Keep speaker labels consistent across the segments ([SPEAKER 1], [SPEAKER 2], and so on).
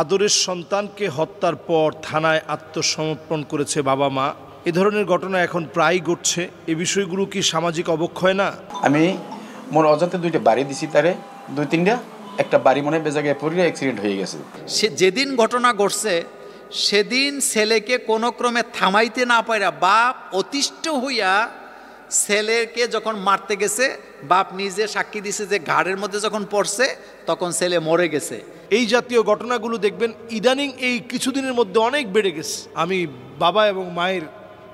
[SPEAKER 1] আদরের সন্তানকে হত্যার পর থানায় আত্মসমর্পণ করেছে বাবা মা। এ ধরনের ঘটনা এখন প্রায় ঘটছে। এই বিষয়গুলো কি সামাজিক অবক্ষয় না?
[SPEAKER 2] আমি মোর অজান্তে দুইটা বাড়ি দিছি, তারে দুই তিনটা, একটা বাড়ি মনে বেজাগায় পড়ে অ্যাক্সিডেন্ট হয়ে গেছে।
[SPEAKER 3] সে যেদিন ঘটনা ঘটছে সেদিন ছেলেকে কোনো ক্রমে থামাইতে না পারা বাপ অতিষ্ঠ হইয়া ছেলেকে যখন মারতে গেছে, বাপ নিজে সাক্ষী দিছে যে ঘাড়ের মধ্যে যখন পড়ছে তখন ছেলে মরে গেছে।
[SPEAKER 1] এই জাতীয় ঘটনাগুলো দেখবেন ইদানিং এই কিছুদিনের মধ্যে অনেক বেড়ে গেছে। আমি বাবা এবং মায়ের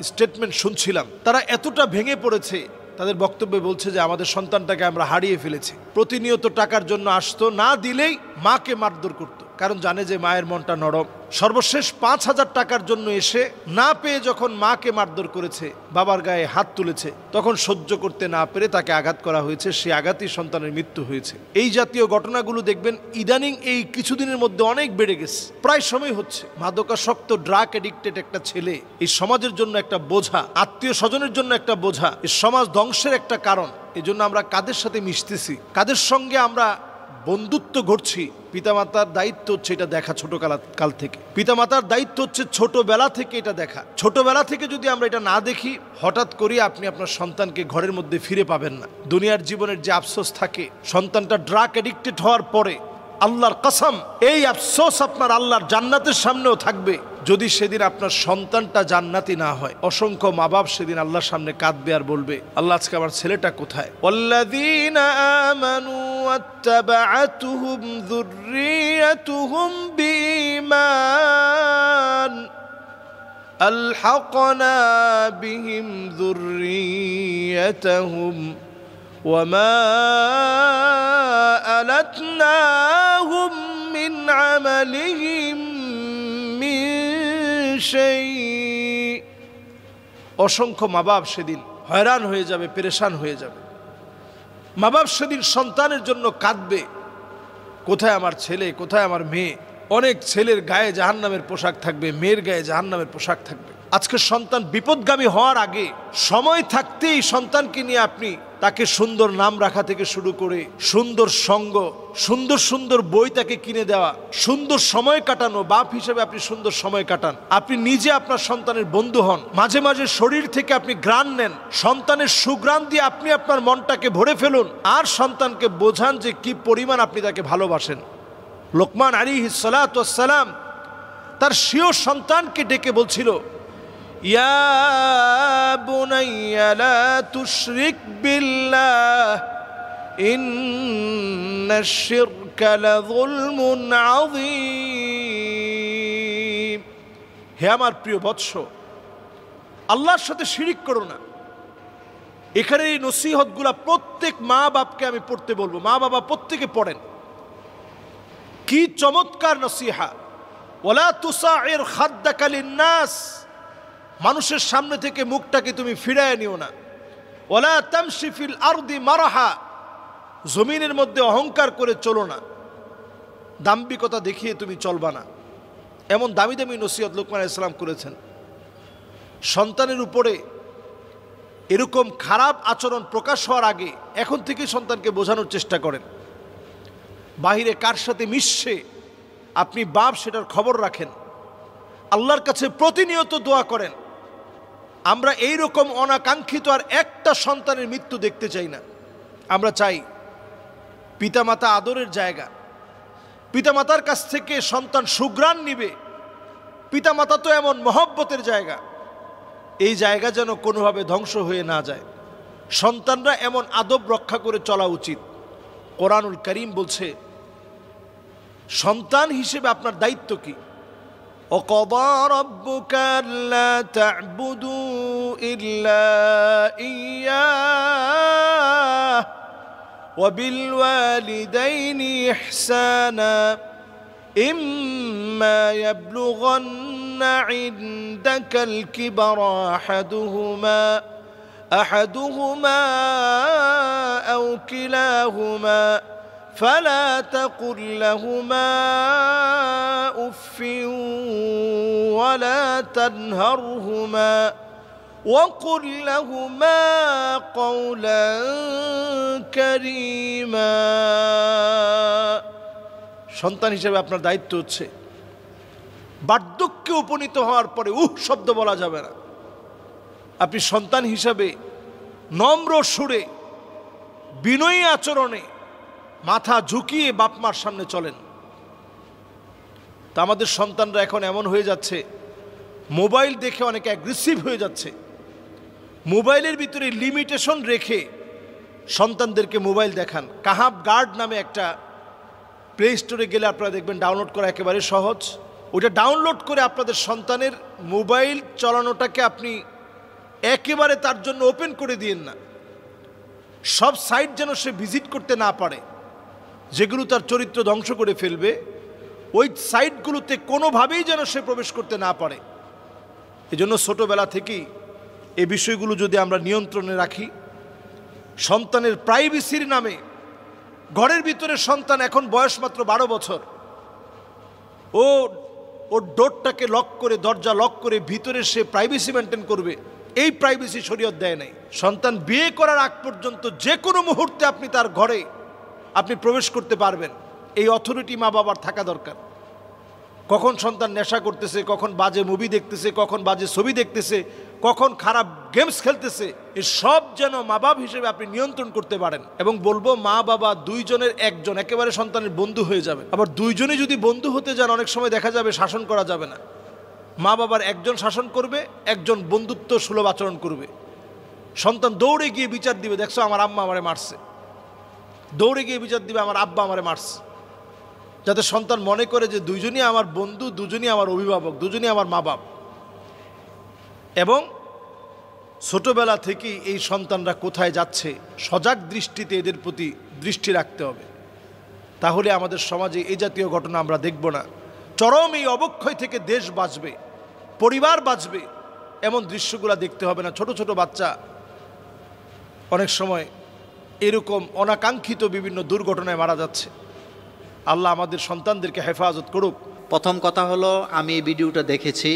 [SPEAKER 1] স্টেটমেন্ট শুনছিলাম, তারা এতটা ভেঙে পড়েছে। তাদের বক্তব্যে বলছে যে আমাদের সন্তানটাকে আমরা হারিয়ে ফেলেছি। প্রতিনিয়ত টাকার জন্য আসতো, না দিলেই মাকে মারধর করতো, কারণ জানে যে মায়ের মনটা নরম। সর্বশেষ 5,000 টাকার জন্য এসে না পেয়ে যখন মাকে মারধর করেছে, বাবার গায়ে হাত তুলেছে, তখন সহ্য করতে না পেরে তাকে আঘাত করা হয়েছে। সে আঘাতই সন্তানের মৃত্যু হয়েছে। এই জাতীয় ঘটনাগুলো দেখবেন ইদানিং এই কিছুদিনের মধ্যে অনেক বেড়ে গেছে, প্রায় সময় হচ্ছে। মাদকাসক্ত ড্রাগ এডিক্টেড একটা ছেলে এই সমাজের জন্য একটা বোঝা, আত্মীয় স্বজনের জন্য একটা বোঝা, এই সমাজ ধ্বংসের একটা কারণ। এই জন্য আমরা কাদের সাথে মিশতেছি, কাদের সঙ্গে আমরা বন্ধুত্ব ঘটছি। পিতামাতার দায়িত্ব হচ্ছে এটা দেখা। কাল থেকে পিতামাতার দায়িত্ব হচ্ছে ছোটবেলা থেকে এটা দেখা। ছোটবেলা থেকে যদি আমরা এটা না দেখি, হঠাৎ করে আপনি আপনার সন্তানকে ঘরের মধ্যে ফিরে পাবেন না। দুনিয়ার জীবনের যে আফসোস থাকে সন্তানটা ড্রাগ এডিক্টেড হওয়ার পরে, আল্লাহর কসম এই আফসোস আপনার আল্লাহর জান্নাতের সামনেও থাকবে যদি সেদিন আপনার সন্তানটা জান্নাতি না হয়। অসংখ্য মা বাপ সেদিন আল্লাহর সামনে কাঁদবে আর বলবে, আল্লাহ আজকে আমার ছেলেটা কোথায়? ওয়াল্লাযীনা আমানু ওয়াত্তাবাআতুহুম যুররিয়াতুহুম বিঈমান আলহাকনা বিহিম যুররিয়াতাহুম ওয়ামা আলাতনাহুম মিন আমালিহিম মিন শাই। অসংখ্য মা বাপ সেদিন হয়রান হয়ে যাবে, পেরেশান হয়ে যাবে। মা বাপ সেদিন সন্তানের জন্য কাঁদবে, কোথায় আমার ছেলে, কোথায় আমার মেয়ে? অনেক ছেলের গায়ে জাহান্নামের পোশাক থাকবে, মেয়ের গায়ে জাহান্নামের পোশাক থাকবে। আজকে সন্তান বিপদগামী হওয়ার আগে সময় থাকতেই সন্তানকে নিয়ে আপনি তাকে সুন্দর নাম রাখা থেকে শুরু করে সুন্দর সঙ্গ, সুন্দর সুন্দর বই তাকে কিনে দেওয়া, সুন্দর সময় কাটানো। বাপ হিসেবে আপনি সুন্দর সময় কাটান। আপনি নিজে আপনার সন্তানের বন্ধু হন। মাঝে মাঝে শরীর থেকে আপনি ঘ্রাণ নেন, সন্তানের সুঘ্রাণ দিয়ে আপনি আপনার মনটাকে ভরে ফেলুন। আর সন্তানকে বোঝান যে কি পরিমাণ আপনি তাকে ভালোবাসেন। লোকমান আলাইহিস সালাতু ওয়াস সালাম তার স্বীয় সন্তানকে ডেকে বলছিল, ইয়া বুনাইয়া লা তুশরিক বিল্লাহ ইন্নাশ শিরকা লাযুলমুন আযীম। হে আমার প্রিয় বৎস, আল্লাহর সাথে শিরিক করো না। এখানে এই নসিহতগুলা প্রত্যেক মা বাপকে আমি পড়তে বলবো। মা বাবা প্রত্যেকে পড়েন। কি চমৎকার নসিহা! ওয়ালা তুসাইর খাদ্দাকা লিন্নাস, মানুষের সামনে থেকে মুখটাকে তুমি ফিরায় নিও না। ওয়ালা তামশি ফিল আরদি মারহা, জমিনের মধ্যে অহংকার করে চলো না, দাম্ভিকতা দেখিয়ে তুমি চলবা না। এমন দামি দামি নসিহত লোকমান আলাইহিস সালাম করেছেন। সন্তানের উপরে এরকম খারাপ আচরণ প্রকাশ হওয়ার আগে এখন থেকেই সন্তানকে বোঝানোর চেষ্টা করেন। বাহিরে কার সাথে মিশছে আপনি বাপ সেটার খবর রাখেন। আল্লাহর কাছে প্রতিনিয়ত দোয়া করেন। আমরা এই রকম অনাকাঙ্ক্ষিত আর একটা সন্তানের মৃত্যু দেখতে চাই না। আমরা চাই পিতামাতা আদরের জায়গা, পিতামাতার কাছ থেকে সন্তান সুঘ্রাণ নিবে। পিতামাতা তো এমন মহব্বতের জায়গা, এই জায়গা যেন কোনোভাবে ধ্বংস হয়ে না যায়। সন্তানরা এমন আদব রক্ষা করে চলা উচিত। কোরআনুল কারীম বলছে সন্তান হিসেবে আপনার দায়িত্ব কি? وَقَضَى رَبُّكَ أَلَّا تَعْبُدُوا إِلَّا إِيَّاهُ وَبِالْوَالِدَيْنِ إِحْسَانًا إِمَّا يَبْلُغَنَّ عِندَكَ الْكِبَرَ أَحَدُهُمَا أَوْ كِلَاهُمَا فلا تقل لهما أف ولا تنهرهما وقل لهما قولا كريما। সন্তান হিসেবে আপনার দায়িত্ব হচ্ছে বার্ধক্যে উপনীত হওয়ার পরে শব্দ বলা যাবে না। আপনি সন্তান হিসাবে নম্র সুরে বিনয়ী আচরণে মাথা ঝুঁকিয়ে বাপ মার সামনে চলেন। তা আমাদের সন্তানরা এখন এমন হয়ে যাচ্ছে, মোবাইল দেখে অনেক অ্যাগ্রেসিভ হয়ে যাচ্ছে। মোবাইলের ভিতরে লিমিটেশন রেখে সন্তানদেরকে মোবাইল দেখান। কাহাব গার্ড নামে একটা প্লে স্টোরে গেলে আপনারা দেখবেন ডাউনলোড করা একেবারে সহজ। ওটা ডাউনলোড করে আপনাদের সন্তানের মোবাইল চালানোটাকে আপনি একেবারে তার জন্য ওপেন করে দিয়েন না। সব সাইট যেন সে ভিজিট করতে না পারে, যেগুলো তার চরিত্র ধ্বংস করে ফেলবে, ওই সাইটগুলোতে কোনোভাবেই যেন সে প্রবেশ করতে না পারে। এজন্য ছোটোবেলা থেকেই এই বিষয়গুলো যদি আমরা নিয়ন্ত্রণে রাখি, সন্তানের প্রাইভেসির নামে ঘরের ভিতরে সন্তান এখন বয়স মাত্র 12 বছর, ওর ডোরটাকে লক করে, দরজা লক করে ভিতরে সে প্রাইভেসি মেনটেন করবে, এই প্রাইভেসি শরীয়ত দেয় নাই। সন্তান বিয়ে করার আগ পর্যন্ত যে কোনো মুহূর্তে আপনি তার ঘরে আপনি প্রবেশ করতে পারবেন, এই অথরিটি মা বাবার থাকা দরকার। কখন সন্তান নেশা করতেছে, কখন বাজে মুভি দেখতেছে, কখন বাজে ছবি দেখতেছে, কখন খারাপ গেমস খেলতেছে, এই সব যেন মা বাপ হিসেবে আপনি নিয়ন্ত্রণ করতে পারেন। এবং বলবো, মা বাবা দুইজনের একজন একেবারে সন্তানের বন্ধু হয়ে যাবে। আবার দুইজনে যদি বন্ধু হতে যান, অনেক সময় দেখা যাবে শাসন করা যাবে না। মা বাবার একজন শাসন করবে, একজন বন্ধুত্ব সুলভ আচরণ করবে। সন্তান দৌড়ে গিয়ে বিচার দিবে, দেখছো আমার আম্মা আমারে মারছে, দৌড়ে গিয়ে বিচার দিবে আমার আব্বা আমারে মারছে, যাতে সন্তান মনে করে যে দুইজনই আমার বন্ধু, দুজনই আমার অভিভাবক, দুজনই আমার মা বাপ। এবং ছোটবেলা থেকেই এই সন্তানরা কোথায় যাচ্ছে সজাগ দৃষ্টিতে এদের প্রতি দৃষ্টি রাখতে হবে। তাহলে আমাদের সমাজে এই জাতীয় ঘটনা আমরা দেখব না। চরম এই অবক্ষয় থেকে দেশ বাঁচবে, পরিবার বাঁচবে, এমন দৃশ্যগুলো দেখতে হবে না। ছোট ছোট বাচ্চা অনেক সময় এরকম অনাকাঙ্ক্ষিত বিভিন্ন দুর্ঘটনায় মারা যাচ্ছে। আল্লাহ আমাদের সন্তানদেরকে হেফাজত করুক।
[SPEAKER 3] প্রথম কথা হলো, আমি এই ভিডিওটা দেখেছি,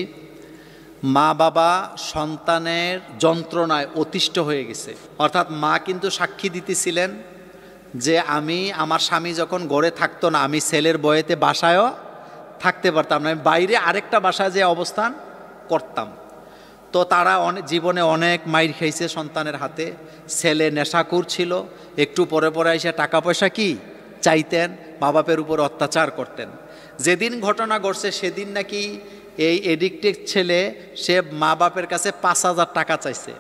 [SPEAKER 3] মা বাবা সন্তানের যন্ত্রণায় অতিষ্ঠ হয়ে গেছে। অর্থাৎ মা কিন্তু সাক্ষী দিতেছিলেন যে আমি, আমার স্বামী যখন গড়ে থাকতো না, আমি ছেলের বয়েতে বাসায়ও থাকতে পারতাম না, আমি বাইরে আরেকটা বাসায় যে অবস্থান করতাম। তো তারা জীবনে অনেক মাইর খাইছে সন্তানের হাতে। ছেলে নেশাখোর ছিল, একটু পরে পরে এসে টাকা পয়সা কি চাইতেন, মা বাপের উপর অত্যাচার করতেন। যেদিন ঘটনা ঘটছে সেদিন নাকি এই এডিক্টেড ছেলে, সে মা বাপের কাছে 5,000 টাকা চাইছে।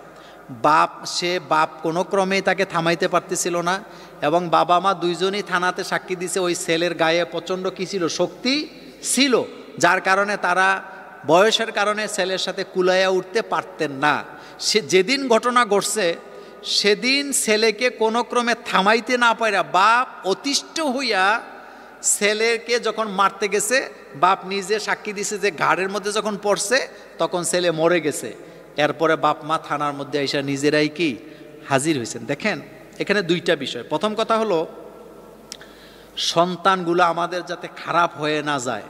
[SPEAKER 3] বাপ কোনো ক্রমেই তাকে থামাইতে পারতেছিল না। এবং বাবা মা দুইজনই থানাতে সাক্ষী দিছে, ওই ছেলের গায়ে প্রচণ্ড কী ছিল, শক্তি ছিল, যার কারণে তারা বয়সের কারণে ছেলের সাথে কুলাইয়া উঠতে পারতেন না। সে যেদিন ঘটনা ঘটছে সেদিন ছেলেকে কোনো ক্রমে থামাইতে না পারা বাপ অতিষ্ঠ হইয়া ছেলেকে যখন মারতে গেছে, বাপ নিজে সাক্ষী দিছে যে ঘাড়ের মধ্যে যখন পড়ছে তখন ছেলে মরে গেছে। এরপরে বাপ মা থানার মধ্যে এসে নিজেরাই কি হাজির হয়েছেন। দেখেন, এখানে দুইটা বিষয়। প্রথম কথা হলো, সন্তানগুলো আমাদের যাতে খারাপ হয়ে না যায়,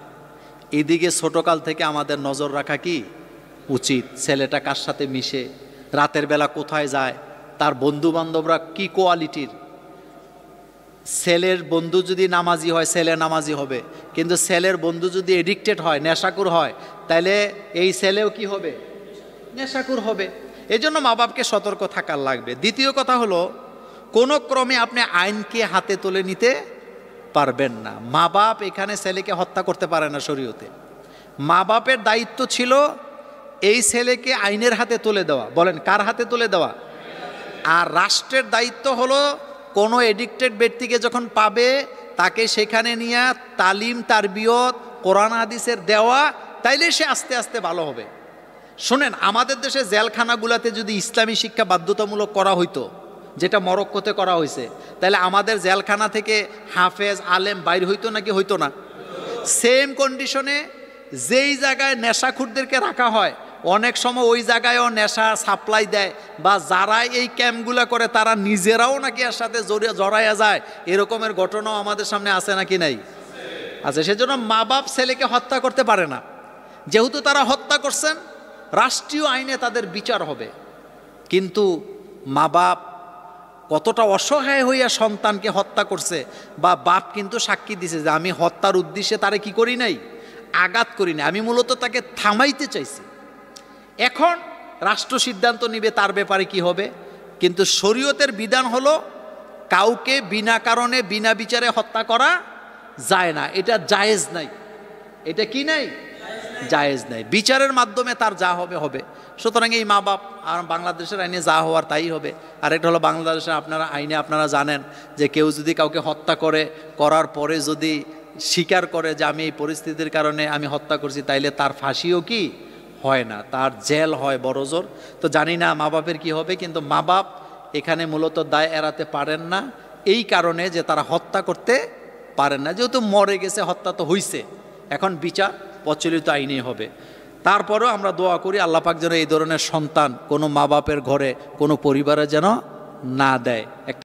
[SPEAKER 3] এদিকে ছোটকাল থেকে আমাদের নজর রাখা কি উচিত। ছেলেটা কার সাথে মিশে, রাতের বেলা কোথায় যায়, তার বন্ধু বান্ধবরা কি কোয়ালিটির। ছেলের বন্ধু যদি নামাজি হয়, ছেলে নামাজি হবে, কিন্তু ছেলের বন্ধু যদি এডিক্টেড হয়, নেশাকুর হয়, তাহলে এই ছেলেও কি হবে, নেশাকুর হবে। এই জন্য মা বাপকে সতর্ক থাকার লাগবে। দ্বিতীয় কথা হলো, কোনো ক্রমে আপনি আইনকে হাতে তুলে নিতে পারবেন না। মা বাপ এখানে ছেলেকে হত্যা করতে পারে না শরীয়তে। মা বাপের দায়িত্ব ছিল এই ছেলেকে আইনের হাতে তুলে দেওয়া। বলেন, কার হাতে তুলে দেওয়া? আর রাষ্ট্রের দায়িত্ব হলো কোনো এডিক্টেড ব্যক্তিকে যখন পাবে তাকে সেখানে নিয়ে তালিম, তারবিয়ত, কোরআন হাদিসের দেওয়া, তাইলে সে আস্তে আস্তে ভালো হবে। শোনেন, আমাদের দেশে জেলখানাগুলোতে যদি ইসলামী শিক্ষা বাধ্যতামূলক করা হইতো, যেটা মরক্কোতে করা হয়েছে, তাহলে আমাদের জেলখানা থেকে হাফেজ আলেম বাইর হইতো নাকি হইতো না? সেম কন্ডিশনে যেই জায়গায় নেশাখুরদেরকে রাখা হয়, অনেক সময় ওই জায়গায়ও নেশা সাপ্লাই দেয়, বা যারা এই ক্যাম্পগুলো করে তারা নিজেরাও নাকি এর সাথে জড়াইয়া যায়। এরকমের ঘটনাও আমাদের সামনে আছে নাকি নাই? আচ্ছা, সেজন্য মা বাপ ছেলেকে হত্যা করতে পারে না। যেহেতু তারা হত্যা করছেন, রাষ্ট্রীয় আইনে তাদের বিচার হবে। কিন্তু মা বাপ কতটা অসহায় হইয়া সন্তানকে হত্যা করছে, বা বাপ কিন্তু সাক্ষী দিছে যে আমি হত্যার উদ্দেশ্যে তারে কি করি নাই, আঘাত করিনি, আমি মূলত তাকে থামাইতে চাইছি। এখন রাষ্ট্র সিদ্ধান্ত নিবে তার ব্যাপারে কি হবে, কিন্তু শরীয়তের বিধান হলো কাউকে বিনা কারণে বিনা বিচারে হত্যা করা যায় না, এটা জায়েজ নাই। এটা কি নাই? জায়েজ নাই। বিচারের মাধ্যমে তার যা হবে হবে। সুতরাং এই মা বাপ, আর বাংলাদেশের আইনে যা হওয়ার তাই হবে। আরেকটা হলো বাংলাদেশের আইনে আপনারা জানেন যে কেউ যদি কাউকে হত্যা করার পরে যদি স্বীকার করে যে আমি এই পরিস্থিতির কারণে আমি হত্যা করছি, তাইলে তার ফাঁসিও কি হয় না, তার জেল হয় বড় জোর। তো জানি না মা বাপের কি হবে, কিন্তু মা বাপ এখানে মূলত দায় এড়াতে পারেন না এই কারণে যে তারা হত্যা করতে পারেন না, যেহেতু মরে গেছে, হত্যা তো হইছে, এখন বিচার প্রচলিত আইনেই হবে। তারপরেও আমরা দোয়া করি আল্লাহ পাক যেন এই ধরনের সন্তান কোনো মা বাপের ঘরে, কোনো পরিবারে যেন না দেয়।